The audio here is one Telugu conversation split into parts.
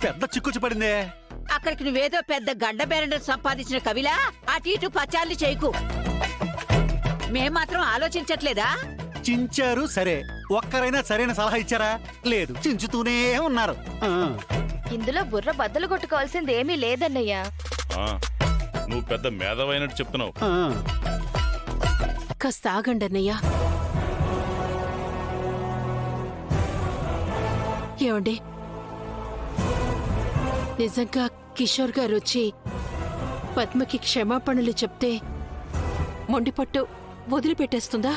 పెద్ద చిక్కుచ్చు పడిందే. అక్కడికి నువ్వేదో పెద్ద గడ్డ బేరండం సంపాదించిన కవిలా అటు ఇటు పచార్లు చేయకు. మేం మాత్రం ఆలోచించట్లేదా? చించారు సరే, ఒక్కరైనా సరైన సలహా ఇచ్చారా? లేదు, చించుతూనే ఉన్నారు. ఇందులో బుర్ర బద్దలు కొట్టుకోవాల్సింది ఏమీ లేదన్నయ్యా. నువ్వు పెద్ద మేధావైనట్టు చెప్తున్నావు. కాస్త ఆగండి అన్నయ్య. ఏమండి, నిజంగా కిషోర్ గారు వచ్చి పద్మకి క్షమాపణలు చెప్తే మొండిపట్టు వదిలిపెట్టేస్తుందా?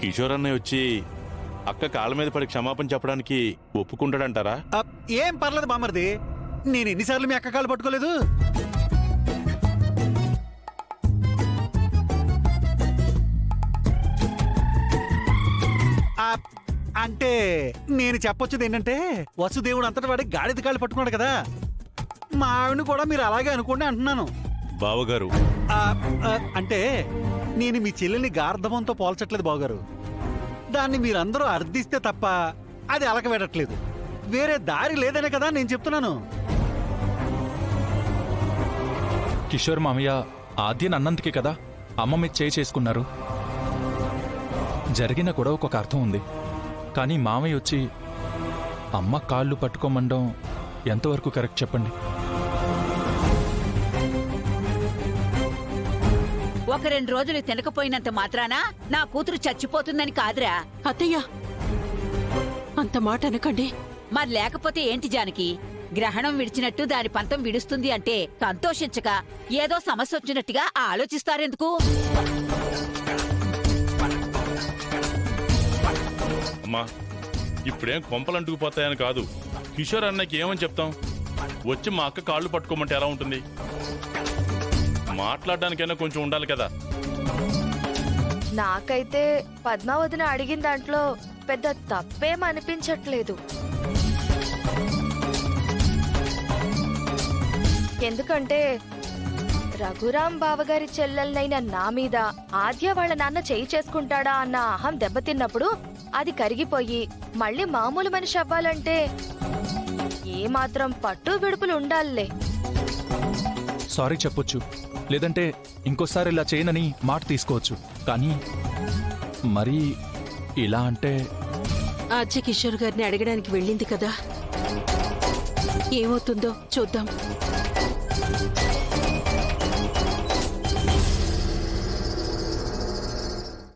కిషోర్ అన్నయ్య వచ్చి అక్క కాళ్ళ మీద పడి క్షమాపణ చెప్పడానికి ఒప్పుకుంటాడంటారా? ఏం పర్లేదు బామర్ది, నేను ఎన్నిసార్లు మీ అక్క కాళ్ళు పట్టుకోలేదు. అంటే నేను చెప్పొచ్చేది ఏంటంటే, వసుదేవుడు అంతటి వాడి గాడిద కాళ్ళు పట్టుకున్నాడు కదా, మా ఆవిడని కూడా మీరు అలాగే అనుకోండి అంటున్నాను. బావగారు, అంటే నేను మీ చెల్లెల్ని గార్ధవంతో పోల్చట్లేదు బావగారు. దాన్ని మీరందరూ అర్థిస్తే తప్ప అది అలకబెట్టట్లేదు. వేరే దారి లేదనే కదా నేను చెప్తున్నాను. కిషోర్ మామయ్య ఆద్యన్ అన్నందుకే కదా అమ్మ మీద చేసుకున్నారు. జరిగిన గొడవకు ఒక అర్థం ఉంది. కానీ మామయ్య వచ్చి అమ్మ కాళ్ళు పట్టుకోమండం ఎంతవరకు కరెక్ట్ చెప్పండి? ఒక 2 రోజులు తినకపోయినంత మాత్రాన నా కూతురు చచ్చిపోతుందని కాదురా. అత్తయ్య, అంత మాట అనకండి. మరి లేకపోతే ఏంటి జానకి? గ్రహణం విడిచినట్టు దాని పంతం విడుస్తుంది అంటే సంతోషించక ఏదో సమస్య వచ్చినట్టుగా ఆలోచిస్తారెందుకు? అమ్మా, ఇప్పుడేం కొంపలంటుకుపోతాయని కాదు. కిషోర్ అన్నకి ఏమని చెప్తాం? వచ్చి మా అక్క కాళ్ళు పట్టుకోమంటే ఎలా ఉంటుంది? మాట్లాడడానికైనా కొంచెం ఉండాలి కదా. నాకైతే పద్మావతిని అడిగిన దాంట్లో పెద్ద తప్పేం అనిపించట్లేదు. ఎందుకంటే రఘురాం బావగారి చెల్లెలనైన నా మీద ఆద్య వాళ్ళ నాన్న చేయి చేసుకుంటాడా అన్న అహం దెబ్బతిన్నప్పుడు అది కరిగిపోయి మళ్ళీ మామూలు మనిషి అవ్వాలంటే ఏమాత్రం పట్టు విడుపులు ఉండాలే. సారీ చెప్పొచ్చు, లేదంటే ఇంకోసారి ఇలా చేయనని మాట తీసుకోవచ్చు. కానీ మరి ఇలా అంటే ఆద్య కిషోర్ గారిని అడగడానికి వెళ్ళింది కదా, ఏమవుతుందో చూద్దాం.